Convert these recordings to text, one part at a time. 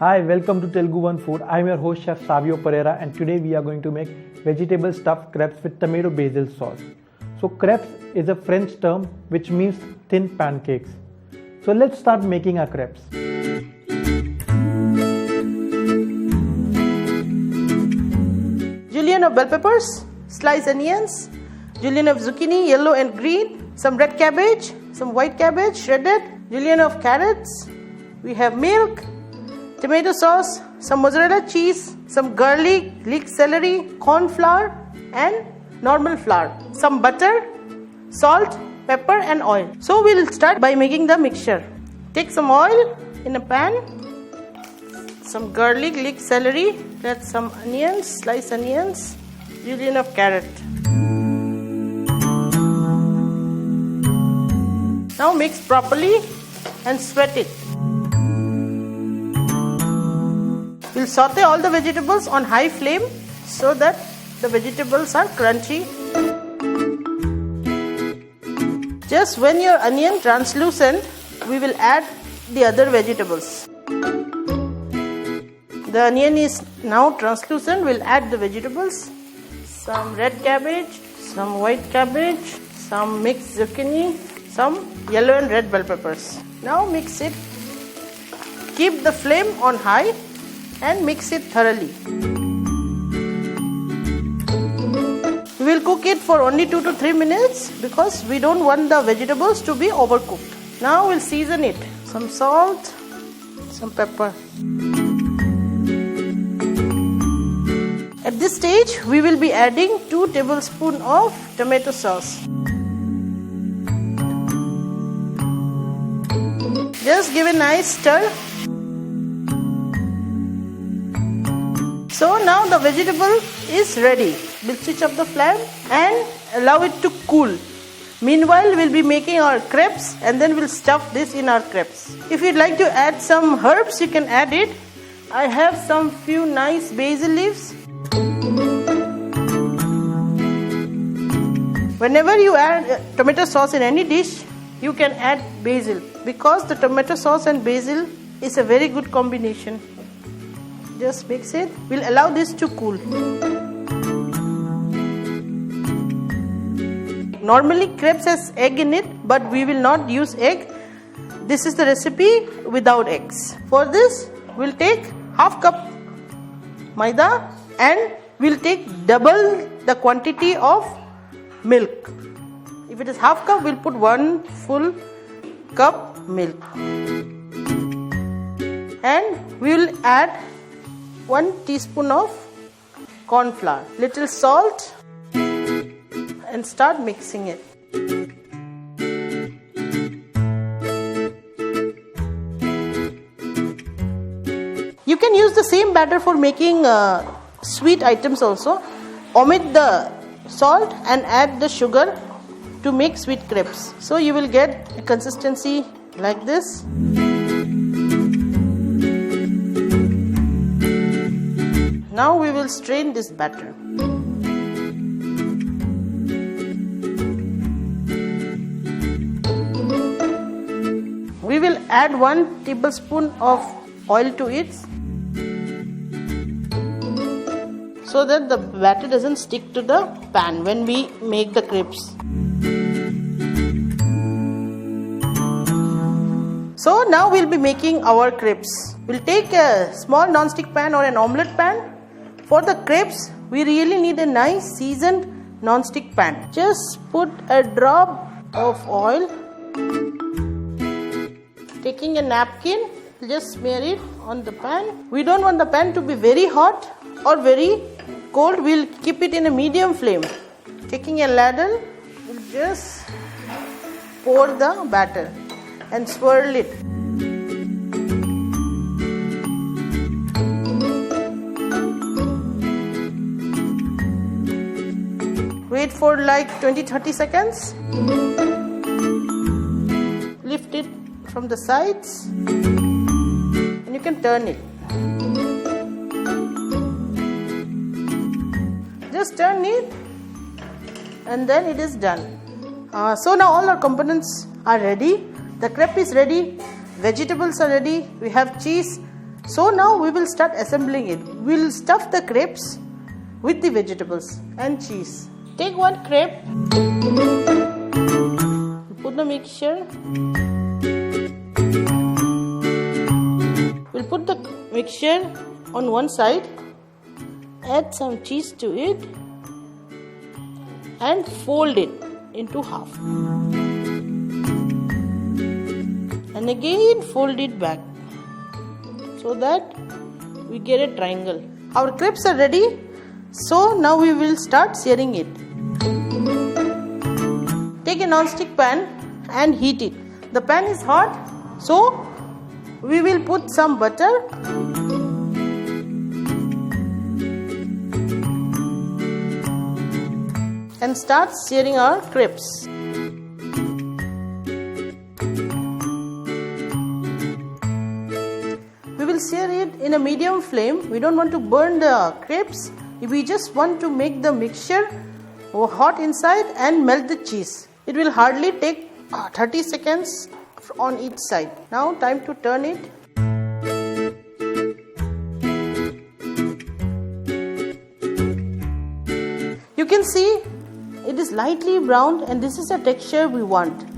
Hi, welcome to Telugu One Food. I'm your host Chef Savio Pereira, and today we are going to make vegetable stuffed crepes with tomato basil sauce. So crepes is a French term which means thin pancakes. So let's start making our crepes. Julienne of bell peppers, sliced onions, julienne of zucchini, yellow and green, some red cabbage, some white cabbage shredded, julienne of carrots. We have milk, tomato sauce, some mozzarella cheese, some garlic, leek celery, corn flour and normal flour, some butter, salt, pepper and oil. So we'll start by making the mixture. Take some oil in a pan, some garlic, leek celery, add some onions, sliced onions, julienne of carrot. Now mix properly and sweat it. We'll saute all the vegetables on high flame so that the vegetables are crunchy. Just when your onion translucent, we will add the other vegetables. The onion is now translucent, we'll add the vegetables. Some red cabbage, some white cabbage, some mixed zucchini, some yellow and red bell peppers. Now mix it. Keep the flame on high and mix it thoroughly. We will cook it for only 2 to 3 minutes because we don't want the vegetables to be overcooked. Now we'll season it. Some salt, some pepper. At this stage, we will be adding 2 tablespoons of tomato sauce. Just give a nice stir. So now the vegetable is ready. We'll switch up the flame and allow it to cool. Meanwhile, we'll be making our crepes and then we'll stuff this in our crepes. If you'd like to add some herbs, you can add it. I have some few nice basil leaves. Whenever you add tomato sauce in any dish, you can add basil because the tomato sauce and basil is a very good combination. Just mix it. We'll allow this to cool. Normally crepes has egg in it, but we will not use egg. This is the recipe without eggs. For this, we'll take half cup maida and we'll take double the quantity of milk. If it is half cup, we'll put 1 full cup milk. And we will add 1 teaspoon of corn flour, little salt and start mixing it. You can use the same batter for making sweet items also. Omit the salt and add the sugar to make sweet crepes. So you will get a consistency like this. Now we will strain this batter. We will add 1 tablespoon of oil to it so that the batter doesn't stick to the pan when we make the crepes. So now we'll be making our crepes. We'll take a small non-stick pan or an omelette pan. For the crepes, we really need a nice seasoned non-stick pan. Just put a drop of oil. Taking a napkin, just smear it on the pan. We don't want the pan to be very hot or very cold. We'll keep it in a medium flame. Taking a ladle, we'll just pour the batter and swirl it. Wait for like 20-30 seconds. Lift it from the sides and you can turn it. Just turn it and then it is done. So now all our components are ready. The crepe is ready, vegetables are ready, we have cheese, So now we will start assembling it. We will stuff the crepes with the vegetables and cheese. Take one crepe, put the mixture. We'll put the mixture on one side, add some cheese to it and fold it into half. And again fold it back so that we get a triangle. Our crepes are ready, so now we will start searing it. Take a non-stick pan and heat it. The pan is hot, so we will put some butter and start searing our crepes. We will sear it in a medium flame. We don't want to burn the crepes. We just want to make the mixture hot inside and melt the cheese. It will hardly take 30 seconds on each side. Now time to turn it. You can see it is lightly browned and this is the texture we want.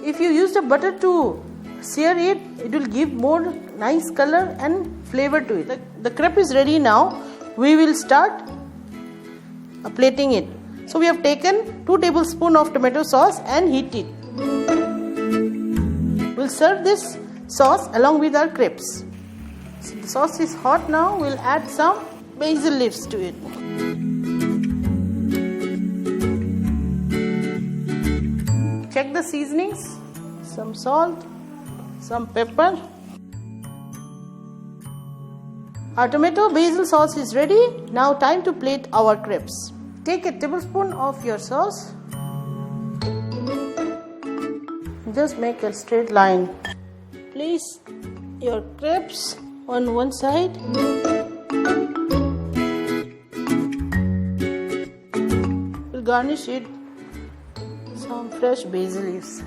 If you use the butter to sear it, it will give more nice color and flavor to it. The crepe is ready now. We will start plating it. So we have taken 2 tablespoons of tomato sauce and heat it. We'll serve this sauce along with our crepes. So the sauce is hot now. We'll add some basil leaves to it. Check the seasonings. Some salt, some pepper. Our tomato basil sauce is ready. Now time to plate our crepes. Take a tablespoon of your sauce. Just make a straight line. Place your crepes on one side. We'll garnish it some fresh basil leaves.